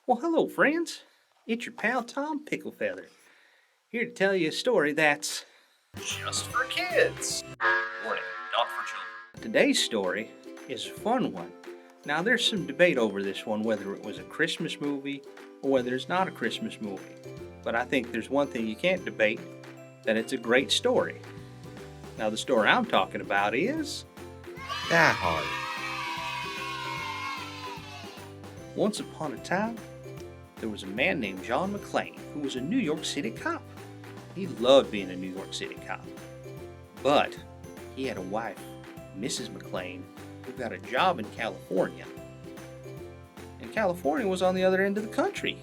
Well, hello, friends. It's your pal Tom Picklefeather, here to tell you a story that's Just for kids. Warning, not for children. today's story is a fun one. Now, there's some debate over this one, whether it was a Christmas movie or whether it's not a Christmas movie. But I think there's one thing you can't debate, that it's a great story. Now, the story I'm talking about is Die Hard. once upon a time, there was a man named John McLane who was a New York City cop. He loved being a New York City cop. But he had a wife, Mrs. McLane, who got a job in California. And California was on the other end of the country.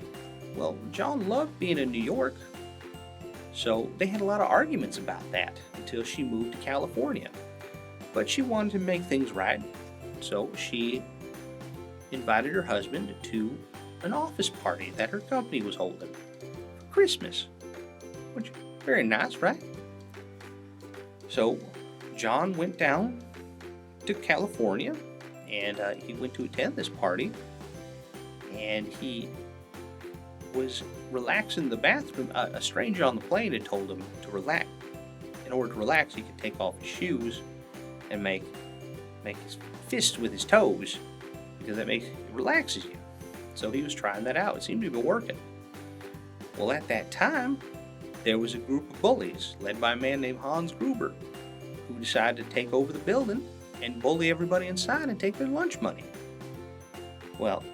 Well, John loved being in New York, so they had a lot of arguments about that until she moved to California. But she wanted to make things right, so she invited her husband to an office party that her company was holding for Christmas. Which, very nice, right? So, John went down to California and he went to attend this party, and he was relaxing in the bathroom. A stranger on the plane had told him to relax. In order to relax, he could take off his shoes and make his fists with his toes, because it relaxes you. So he was trying that out. It seemed to be working. Well, at that time, there was a group of bullies led by a man named Hans Gruber, who decided to take over the building and bully everybody inside and take their lunch money. Well,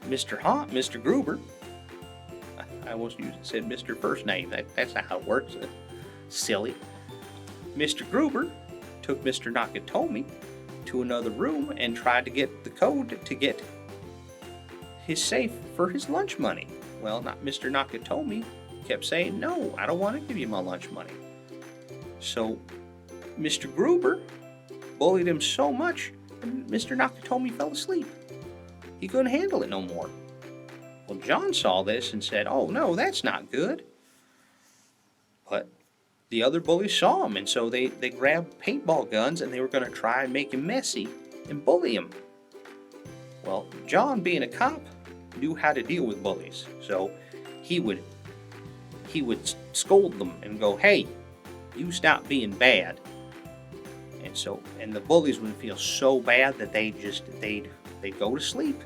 Mr. Gruber, I almost said Mr. First Name. That's not how it works. Silly. Mr. Gruber took Mr. Nakatomi to another room and tried to get the code to get his safe for his lunch money. Well, not Mr. Nakatomi kept saying, "No, I don't want to give you my lunch money." So Mr. Gruber bullied him so much, and Mr. Nakatomi fell asleep. He couldn't handle it no more. Well, John saw this and said, "Oh no, that's not good." But the other bullies saw him, and so they grabbed paintball guns and they were going to try and make him messy and bully him. Well, John, being a cop, knew how to deal with bullies, so he would scold them and go, "Hey, you stop being bad." And the bullies would feel so bad that they'd go to sleep.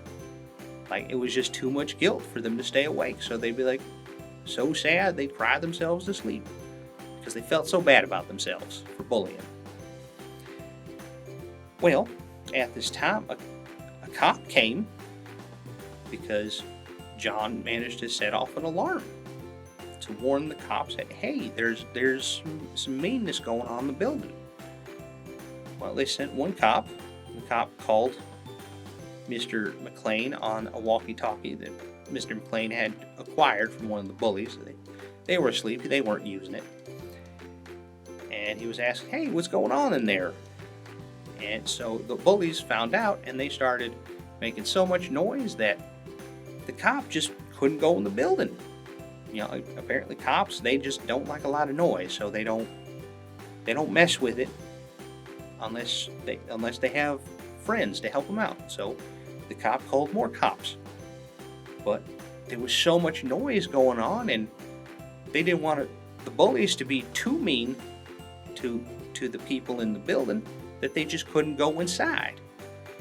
Like, it was just too much guilt for them to stay awake, so they'd be like so sad they'd cry themselves to sleep because they felt so bad about themselves for bullying. Well, at this time, a cop came because John managed to set off an alarm to warn the cops that, hey, there's some meanness going on in the building. Well, they sent one cop. The cop called Mr. McLane on a walkie-talkie that Mr. McLane had acquired from one of the bullies. They were asleep. They weren't using it. And he was asking, "Hey, what's going on in there?" And so the bullies found out, and they started making so much noise that the cop just couldn't go in the building. You know, apparently cops, they just don't like a lot of noise, so they don't mess with it unless they have friends to help them out. So the cop called more cops. But there was so much noise going on, and they didn't want the bullies to be too mean to the people in the building, that they just couldn't go inside.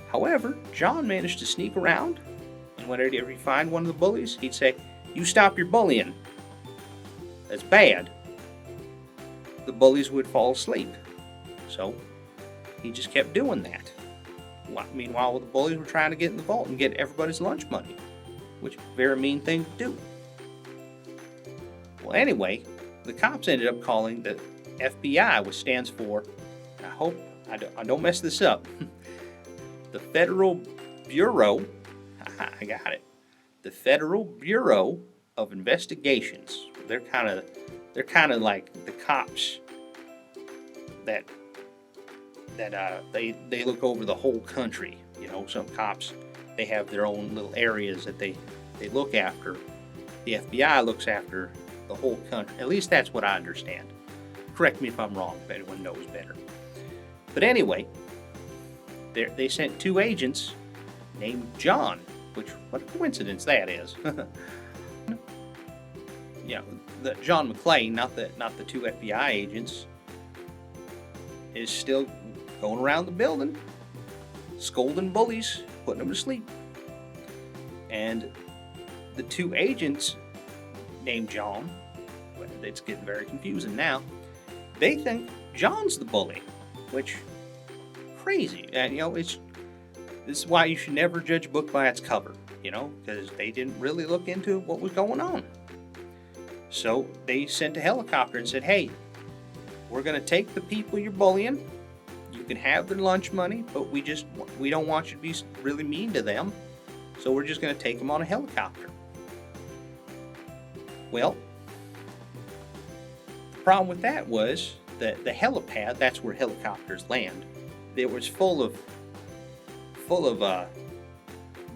However, John managed to sneak around, and whenever he'd find one of the bullies, he'd say, "You stop your bullying. That's bad." The bullies would fall asleep. So he just kept doing that. Meanwhile, the bullies were trying to get in the vault and get everybody's lunch money, which is a very mean thing to do. Well, anyway, the cops ended up calling the FBI, which stands for, I hope I don't mess this up, the Federal Bureau, I got it, the Federal Bureau of Investigations. They're kind of like the cops that they look over the whole country. You know, some cops, they have their own little areas that they look after. The FBI looks after the whole country. At least that's what I understand. Correct me if I'm wrong, if anyone knows better. But anyway, they sent two agents named John which, what a coincidence that is. The John McLane, not the two FBI agents, is still going around the building, scolding bullies, putting them to sleep. And the two agents named John, well, it's getting very confusing now, they think John's the bully, which, crazy. And, this is why you should never judge a book by its cover, because they didn't really look into what was going on. So they sent a helicopter and said, hey, we're going to take the people you're bullying. You can have their lunch money, but we don't want you to be really mean to them. So we're just going to take them on a helicopter. Well, the problem with that was that the helipad, that's where helicopters land, it was full of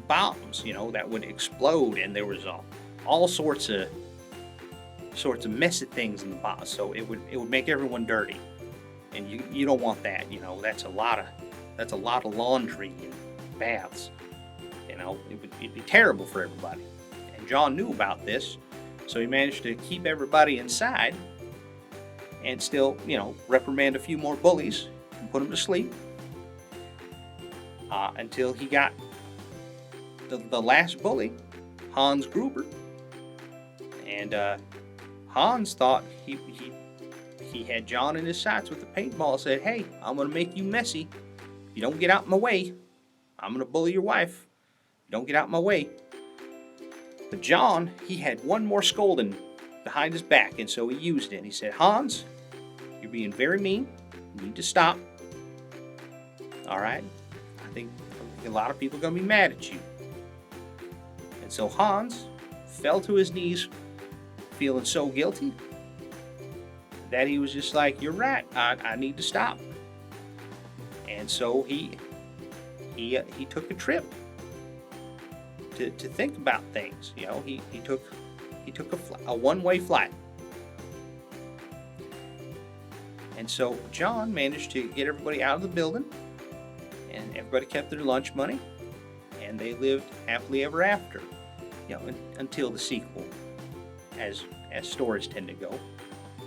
bombs, that would explode, and there was all sorts of messy things in the bottom, so it would make everyone dirty, and you don't want that. That's a lot of laundry and baths. It'd be terrible for everybody. And John knew about this, so he managed to keep everybody inside and still, reprimand a few more bullies and put them to sleep until he got the last bully, Hans Gruber, and Hans thought he had John in his sights with the paintball. Said, hey, I'm going to make you messy. If you don't get out of my way, I'm going to bully your wife. If you don't get out of my way. But John, he had one more scolding behind his back, and so he used it. He said, Hans, you're being very mean. You need to stop. All right? I think a lot of people are going to be mad at you. And so Hans fell to his knees, feeling so guilty that he was just like, you're right, I need to stop. And so he took a trip to think about things. He took a one-way flight. And so John managed to get everybody out of the building, and everybody kept their lunch money, and they lived happily ever after, until the sequel, as stories tend to go.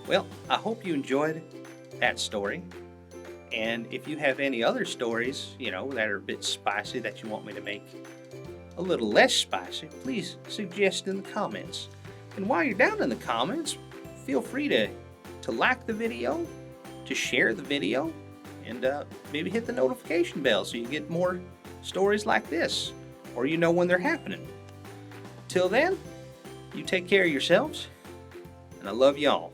Well, I hope you enjoyed that story. And if you have any other stories, that are a bit spicy that you want me to make a little less spicy, please suggest in the comments. And while you're down in the comments, feel free to like the video, to share the video, and maybe hit the notification bell so you get more stories like this, or when they're happening. Till then, you take care of yourselves, and I love y'all.